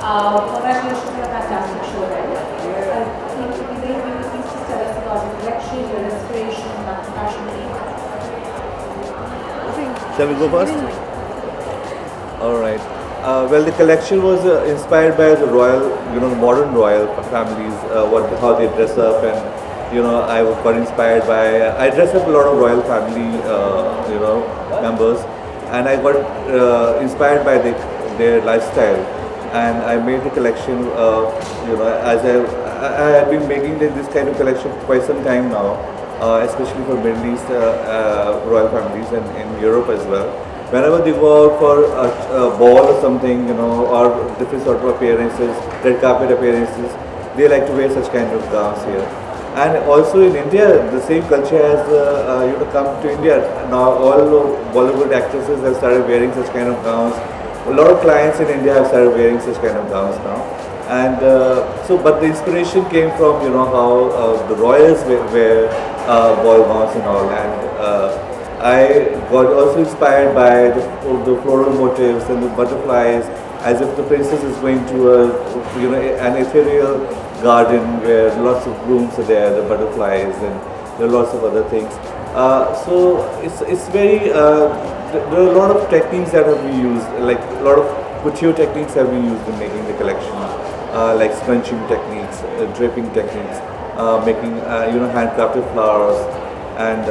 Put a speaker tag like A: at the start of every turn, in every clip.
A: Congratulations on a fantastic show, right? I think either of you please just tell us about your collection, your inspiration, fashion week.
B: Shall we go first? All right. Well, the collection was inspired by the royal, the modern royal families, how they dress up, and I got inspired by. I dress up a lot of royal family, members, and I got inspired by their lifestyle, and I made the collection. As I had been making this kind of collection for quite some time now, especially for Middle East royal families and in Europe as well. Whenever they go out for a ball or something, or different sort of appearances, red carpet appearances, they like to wear such kind of gowns here. And also in India, the same culture has come to India. Now all Bollywood actresses have started wearing such kind of gowns. A lot of clients in India have started wearing such kind of gowns now. And but the inspiration came from how the royals wear ball gowns and all. And I got also inspired by the floral motifs and the butterflies, as if the princess is going to an ethereal garden where lots of blooms are there, the butterflies, and there are lots of other things. So it's very there are a lot of techniques that have been used, like a lot of couture techniques have been used in making the collection, like scrunching techniques, draping techniques, making handcrafted flowers and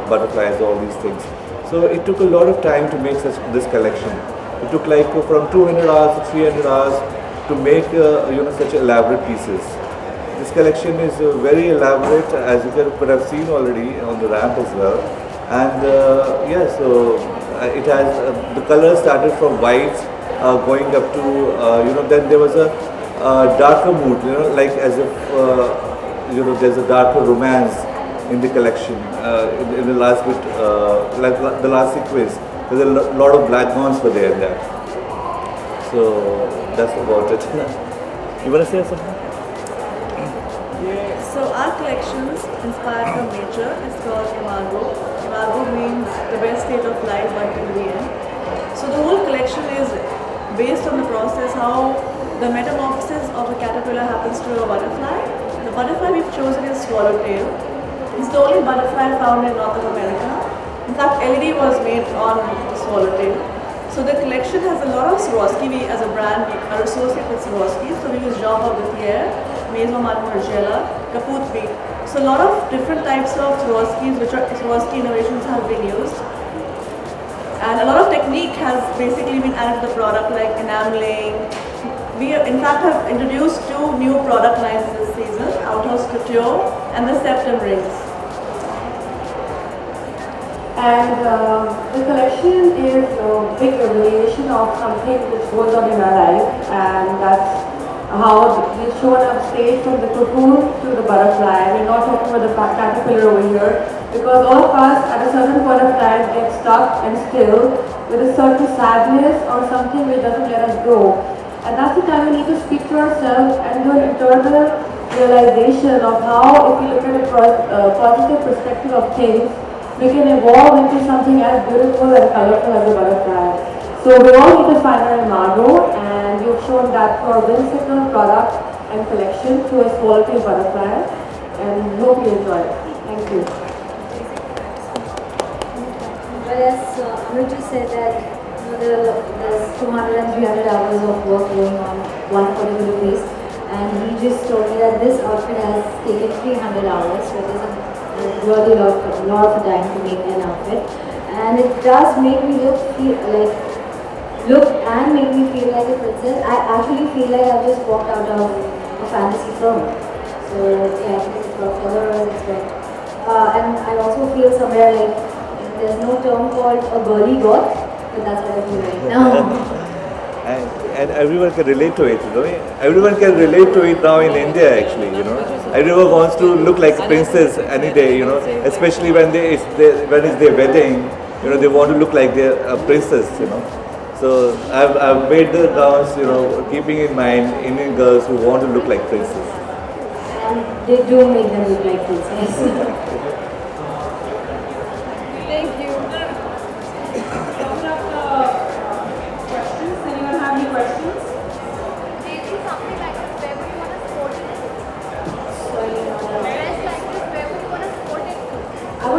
B: butterflies, all these things. So it took a lot of time to make this collection. It took like from 200 hours to 300 hours to make such elaborate pieces. This collection is very elaborate, as you could have seen already on the ramp as well. And so it has the colors started from whites, going up to then there was a darker mood, like as if there's a darker romance in the collection, in the last bit, like the last sequence. There's a lot of black gowns were there in that. So that's about it. You want to say something?
C: So our collections inspired from nature is called Imago. Imago means the best state of life until the end. So the whole collection is based on the process how the metamorphosis of a caterpillar happens to a butterfly. The butterfly we've chosen is swallowtail. It's the only butterfly found in North America. In fact, LED was made on swallowtail. So the collection has a lot of Swarovski. We, as a brand, we are associated with Swarovski. So we use Jean Paul Gaultier, Maison Margiela, Kaput bead. So a lot of different types of Swarovskis, which are Swarovski innovations, have been used. And a lot of technique has basically been added to the product, like enameling. We, in fact, have introduced 2 new product lines this season, Outhouse Couture and the Septum Rings.
A: And the collection is a big revelation of something which goes on in our life, and that's how we've shown up stage from the cocoon to the butterfly. We're not talking about the caterpillar over here, because all of us at a certain point of time get stuck and still with a certain sadness or something which doesn't let us go. And that's the time we need to speak to ourselves and do an internal realization of how, if we look at a positive perspective of things, we can evolve into something as beautiful and colorful as a butterfly. So we all need to find our Imago, and you've shown that for a whimsical product and collection through a swallowtail butterfly, and hope you enjoy it. Thank you.
D: Well, as Anuj just said that there's 200 and 300 hours of work going on one particular piece, and he just told me that this outfit has taken 300 hours, so it is a really lot of time to make an outfit, and it does make me look and make me feel like a princess. I actually feel like I've just walked out of a fantasy film. So yeah, it's got colors, it's got, and I also feel somewhere like there's no term called a girly goth, but that's what I feel right now.
B: And everyone can relate to it, Everyone can relate to it now in India, actually, Everyone wants to look like a princess any day, Especially when it's their wedding, they want to look like they're a princess, So I've made the gowns, keeping in mind Indian girls who want to look like princesses.
D: And they do make them look like princesses.
A: Thank you. Open up the questions. Anyone have any questions?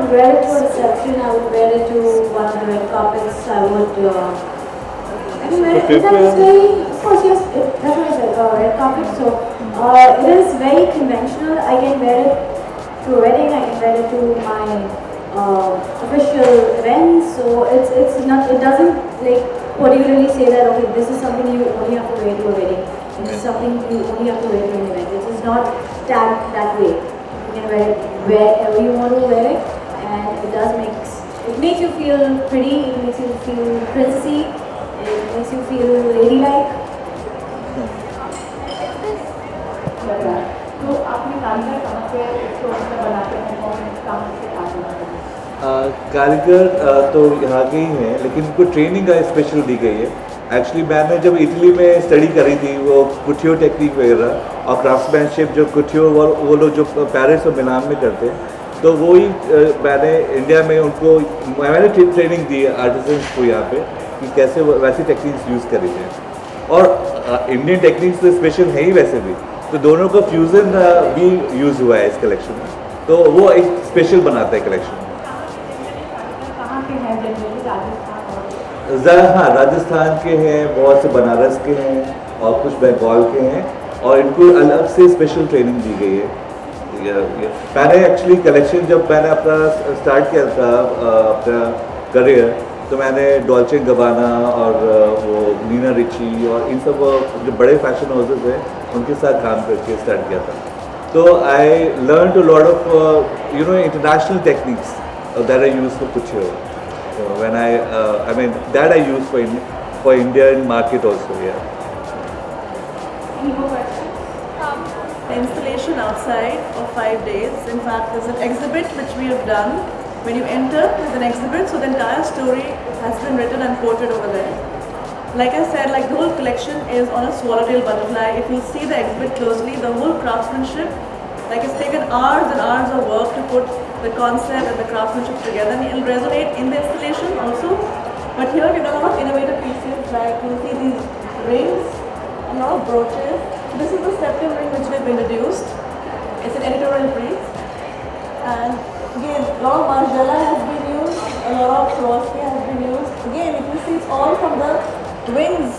D: would wear it to a reception, I would wear it to one of the red carpets, I would, I can wear it, in fact it's very, of course yes, that's what I said, red carpet, so it is very conventional, I can wear it to a wedding, I can wear it to my official events, so it's not, it doesn't like particularly say that okay, this is something you only have to wear to a wedding, this is something you only have to wear to an event. It is not tagged that way. You can wear it wherever you want to wear it, and it makes you feel pretty, it makes you feel princessy, it makes you feel ladylike.
A: तो आपने कारीगर कहाँ से इसको बनाते हैं और कहाँ से आते हैं?
B: कारीगर तो यहाँ के ही हैं, लेकिन इनको ट्रेनिंग का स्पेशल दी गई है। एक्चुअली मैंने जब इटली में स्टडी करी थी वो कुटियो टेक्निक वगैरह और क्राफ्ट्समैनशिप जो कुटियो वो लोग जो पेरिस और मिलान में करते हैं, तो वो ही मैंने इंडिया में उनको मैंने ट्रेनिंग दी आर्टिसंस को यहाँ पे कि कैसे वैसी टेक्निक्स यूज़ करी जाए। और इंडियन टेक्निक्स तो स्पेशल है ही वैसे भी, तो दोनों का फ्यूज़न भी यूज़ हुआ है इस कलेक्शन में, तो वो एक स्पेशल बनाता है कलेक्शन।
A: कहाँ के हैं जनरली?
B: हाँ, राजस्थान के हैं, बहुत से बनारस के हैं और कुछ बंगाल के हैं, और इनको अलग से स्पेशल ट्रेनिंग दी गई है। मैंने एक्चुअली कलेक्शन जब मैंने अपना स्टार्ट किया था अपना करियर, तो मैंने डॉल्चे गबाना और वो नीना रिची और इन सब जो बड़े फैशन हाउसेस हैं उनके साथ काम करके स्टार्ट किया था। तो I learn to lot of international techniques that I use for कुछ when I mean that I use for Indian market also. Yeah.
A: Any more questions?
C: The installation outside of 5 days. In fact, there's an exhibit which we have done. When you enter, there's an exhibit, so the entire story has been written and quoted over there. Like I said, like the whole collection is on a swallowtail butterfly. If you see the exhibit closely, the whole craftsmanship, like it's taken hours and hours of work to put the concept and the craftsmanship together, and it'll resonate in the installation also. But here we've done a lot of innovative pieces, like you see these rings, a lot of brooches. This is the septum ring which we've introduced. It's an editorial brief. And again, a lot of margella has been used, a lot of Swarovski has been used. Again, if you see, it's all from the wings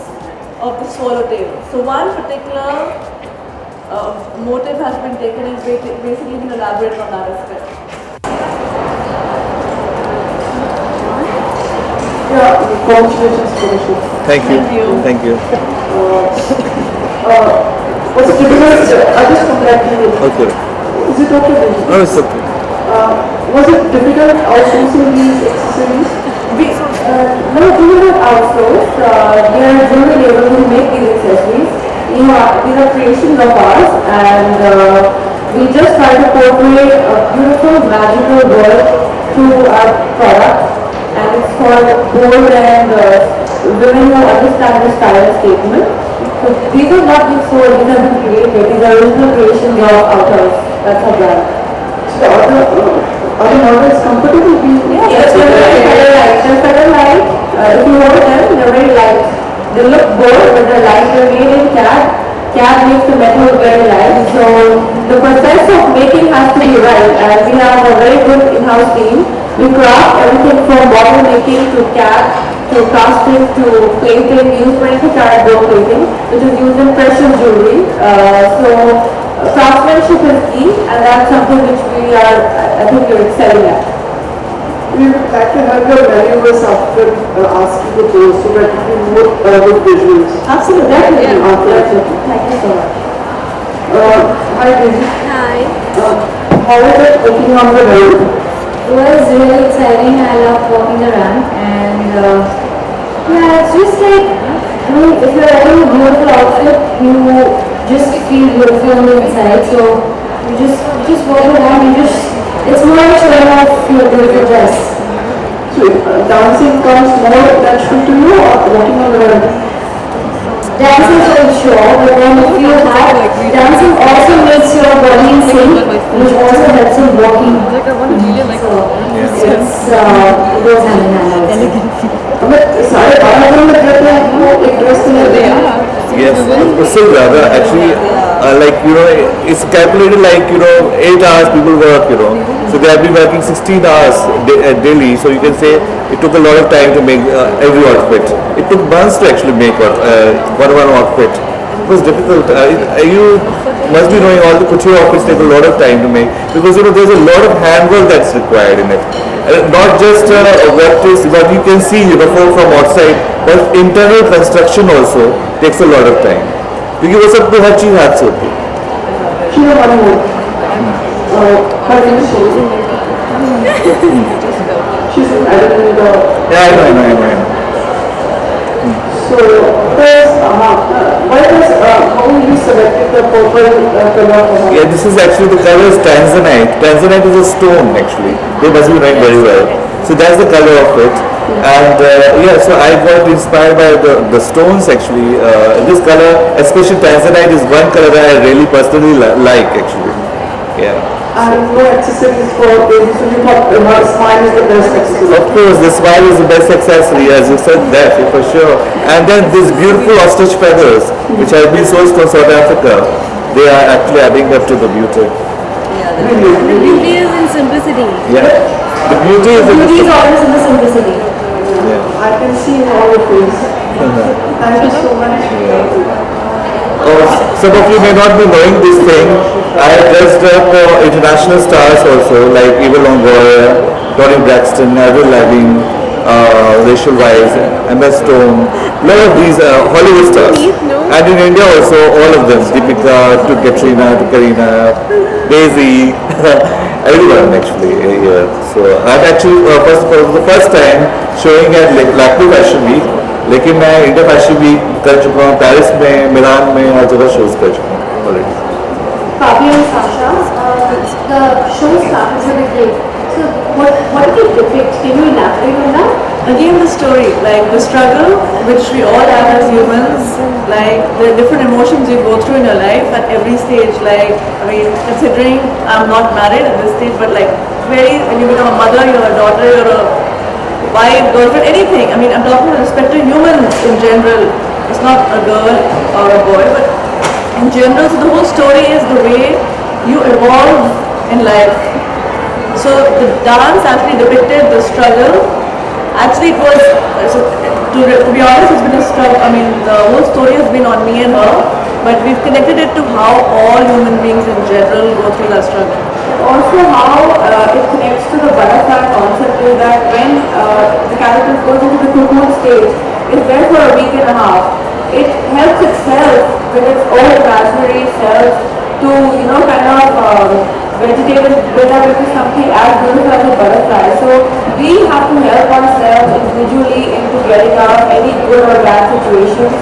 C: of the swallowtail. So one particular motive has been taken and basically been elaborated on that aspect.
A: Yeah, congratulations for the show.
B: Thank you.
C: Thank you.
A: Was it difficult? I just congratulate you.
B: Okay.
A: Is it okay?
B: No, it's okay.
A: Was it difficult outsourcing these accessories? No, we have outsourced. We are generally able to make these accessories. These are creations of ours, and we just try to portray a beautiful, magical world through our product. And it's called bold and women who understand the style statement. So these are not being sold, these have been created. These are original creations of ours. That's our brand. So are the models comfortable? Yes, they're very light. They're very light. If you hold them, they're very light. They look bold, but they're light. They're made in CAD. CAD makes the metal very light. So the process of making has to be right. And we have a very good in-house team. We craft everything from bottle making to CAD, to casting, to plating. We use 24-karat gold plating, which is used in precious jewelry. So craftsmanship is key, and that's something which we are, I think, you're excelling at.
E: We would like to have your valuables after asking the post so that you can more good visuals.
A: Absolutely, definitely.
D: Yeah.
A: Definitely. Thank you so much. Hi, Daisy.
D: Hi.
A: How is it working on the road?
D: It was really exciting. I love walking around, and yeah, it's just like, I mean, if you're wearing a beautiful outfit, you just feel beautiful on the inside. So you just walk around, it's more like showing off your beautiful dress.
E: So dancing comes more natural to you or walking on the road?
D: Dancing for sure, but then if you have, dancing also makes your body in sync, which also helps in walking. So it goes hand in hand.
E: But सारे 12 दिन लग जाते हैं वो एक dress के लिए.
B: Yes, still rather actually, like it's calculated like 8 hours people work, So they have been working 16 hours daily. So you can say it took a lot of time to make every outfit. It took months to actually make one outfit. It was difficult. You must be knowing all the couture outfits take a lot of time to make because there's a lot of handwork that's required in it. Not just what you can see from outside, but internal construction also takes a lot of time. क्योंकि वो सब तो हर चीज हाथ से होती है.
E: Shira Manmohan. Her name is Shira. She's an editor in the...
B: Yeah, I know.
E: So, first, how you selected the purple color?
B: Yeah, this is actually the color is tanzanite. Tanzanite is a stone actually. They must be knowing very well. So that's the color of it. And so I got inspired by the stones actually. This color, especially tanzanite, is one color that I really personally like actually. Yeah.
E: And no accessories for baby, so you thought the smile is the best accessory?
B: Of course, the smile is the best accessory, as you said that, for sure. And then these beautiful ostrich feathers, which have been sourced from South Africa, they are actually adding up to the beauty.
D: Yeah, the beauty is in simplicity.
B: Yeah. The beauty is
D: always in the simplicity.
B: Yeah.
E: I can see in all of this. Thank you so much.
B: Some of you may not be knowing this thing. I have dressed up international stars also, like Eva Longoria, Toni Braxton, Avril Lavigne, Rachel Weisz, Emma Stone, a lot of these Hollywood stars. And in India also, all of them, Deepika to Katrina to Kareena, Daisy, everyone actually here. So I'm actually for the first time showing at Lakme Fashion Week. लेकिन मैं India fashion week कर चुका हूँ, Paris में, मिलान में, हर जगह shows कर चुका हूँ already.
A: Fabi and Sasha, the show started with a great. So what did you depict? Can you elaborate on that?
C: Again, the story, like the struggle which we all have as humans, like the different emotions you go through in your life at every stage. Like, I mean, considering I'm not married at this stage, but like when you become a mother, you're a daughter, you're a wife, girlfriend, anything. I mean, I'm talking with respect to humans in general. It's not a girl or a boy, but in general. So the whole story is the way you evolve in life. So the dance actually depicted the struggle. Actually, it was, to be honest, it's been a struggle. I mean, the whole story has been on me and her, but we've connected it to how all human beings in general go through that struggle.
A: Also how it connects to the butterfly concept is that when the character goes into the cocoon stage, it's there for a week and a half. It helps itself with its own imaginary self to, kind of vegetate and build up into something as beautiful as a butterfly. So we have to help ourselves individually into getting out of any good or bad situations,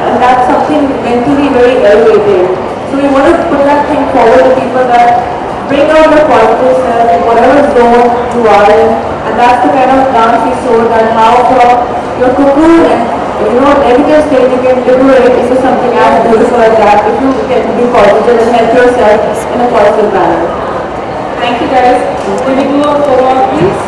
A: and that's something mentally very elevating. So we want to put that thing forward to people that bring out your positive self in whatever zone you are in, and that's the kind of dance we showed, that how from your cocoon and negative state you can liberate into something as beautiful as that if you can be positive and help yourself in a positive manner. Thank you guys. Can we do a follow-up please?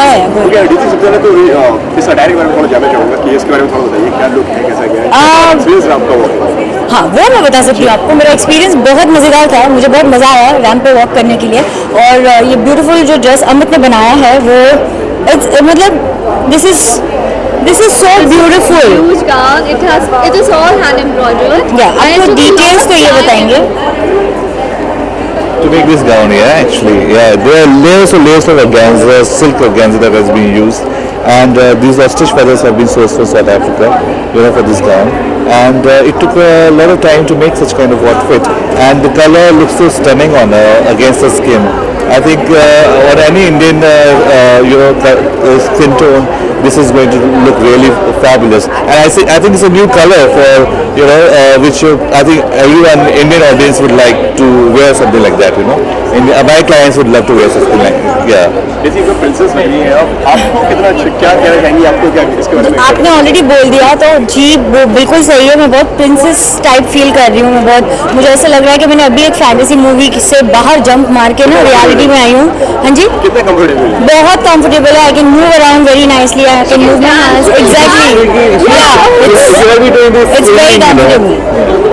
F: ठीक है, DC सबसे पहले तो इस attack के बारे में थोड़ा जानना चाहूँगा कि इसके बारे में थोड़ा बताइए, क्या लुक है, कैसा क्या है, एक्सपीरियंस रहा आपका वो?
G: हाँ, वो मैं बता सकती हूँ आपको। मेरा एक्सपीरियंस बहुत मज़ेदार था, मुझे बहुत मज़ा आया रैंप पे वॉक करने के लिए। और ये ब्यूटीफुल जो ड्रेस अमित ने बनाया है वो मतलब this is so beautiful.
H: Huge gown. It is all hand embroidered.
G: या आपको डिटेल्स तो ये बताएंगे।
B: To make this gown, yeah, actually, yeah, there are layers of organza, silk organza that has been used, and these ostrich feathers have been sourced from South Africa, for this gown, and it took a lot of time to make such kind of outfit, and the color looks so stunning on her against the skin. I think on any Indian, skin tone, this is going to look really fabulous, and I think it's a new color for which I think everyone Indian audience would like to wear something like that. My clients would love to wear something like that. Yeah.
F: जैसे जो princess बनी है, आपको कितना क्या कहना चाहेंगी, आपको क्या इसके बारे में?
G: आपने ऑलरेडी बोल दिया तो जी वो बिल्कुल सही है। मैं बहुत प्रिंसेस टाइप फील कर रही हूँ। मैं बहुत मुझे ऐसा लग रहा है कि मैंने अभी एक फैंटेसी मूवी से बाहर जंप मार के ना रियलिटी में आई हूँ। हाँ जी,
F: कितने कंफर्टेबल?
G: बहुत कंफर्टेबल है। I can move around very nicely. I can move my hands exactly. It's very comfortable.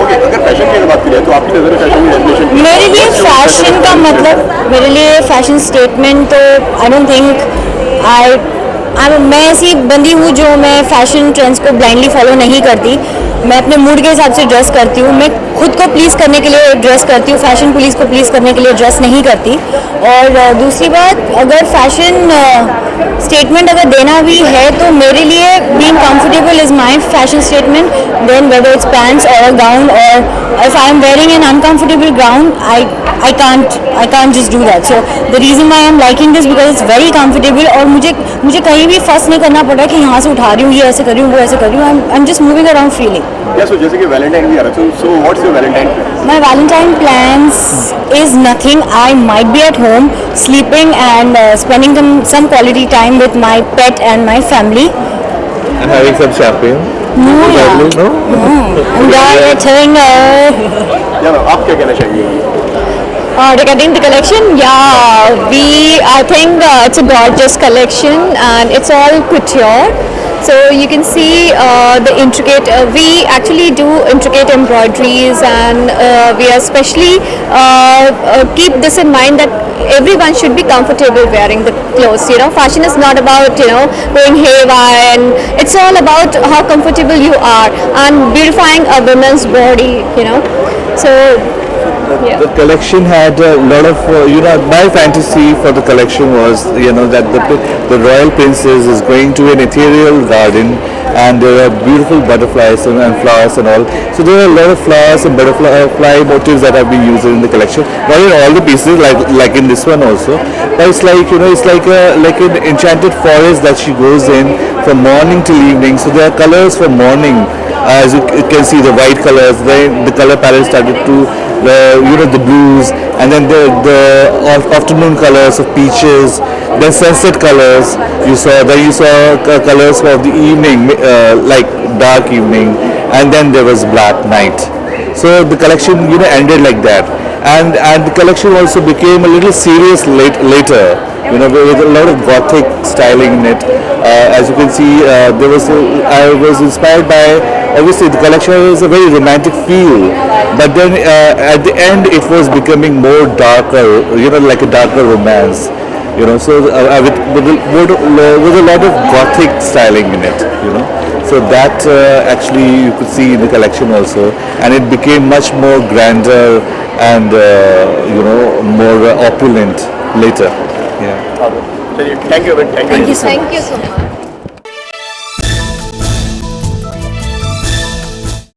F: अगर फैशन की बात करें तो आपकी नज़र में फैशन की डेफिनेशन?
G: मेरे लिए फैशन का मतलब मेरे लिए फैशन स्टेटमेंट तो आई डोंट थिंक मैं ऐसी बंदी हूँ जो मैं फैशन ट्रेंड्स को ब्लाइंडली फॉलो नहीं करती। मैं अपने मूड के हिसाब से ड्रेस करती हूँ। मैं खुद को प्लीज़ करने के लिए ड्रेस करती हूँ, फैशन पुलिस को प्लीज़ करने के लिए ड्रेस नहीं करती। और दूसरी बात, अगर फैशन स्टेटमेंट अगर देना भी है तो मेरे लिए being comfortable is my fashion statement. Then whether it's pants और अ गाउन और if I am wearing an uncomfortable gown I can't just do that. So the reason why I'm liking this because it's very comfortable और मुझे कहीं भी फर्स नहीं करना पड़ा कि यहाँ से उठा रही हूँ, ये ऐसे कर रही हूँ, वो ऐसे कर रही हूँ। I'm just moving around freely.
F: Yeah, so जैसे कि वैलेंटाइन भी आ रहा है, so what's your Valentine plan?
G: My Valentine plans is nothing. I might be at home sleeping and spending some quality time with my pet and my family.
B: And having some champagne.
G: No, yeah.
B: No?
G: I'm getting
F: या आप क्या कहना चाहेंगे?
H: Regarding the collection, I think it's a gorgeous collection and it's all couture. So you can see the intricate, we actually do intricate embroideries and we especially keep this in mind that everyone should be comfortable wearing the clothes. Fashion is not about, going haywire, and it's all about how comfortable you are and beautifying a woman's body, So
B: The collection had a lot of, my fantasy for the collection was, that the royal princess is going to an ethereal garden and there are beautiful butterflies and flowers and all. So there are a lot of flowers and butterfly motifs that have been used in the collection. Not in all the pieces, like in this one also. But it's like, it's like an enchanted forest that she goes in from morning till evening. So there are colors for morning. As you can see, the white colors, then the color palette started to the blues, and then the afternoon colors of peaches, then sunset colors you saw, then you saw colors of the evening, like dark evening, and then there was black night. So the collection ended like that, and the collection also became a little serious later, with a lot of gothic styling in it. As you can see, I was inspired by, obviously the collection was a very romantic feel, but then at the end it was becoming more darker, like a darker romance, so with a lot of gothic styling in it, so that actually you could see in the collection also, and it became much more grander and more opulent later. Yeah.
F: Thank you.
G: Thank you so much.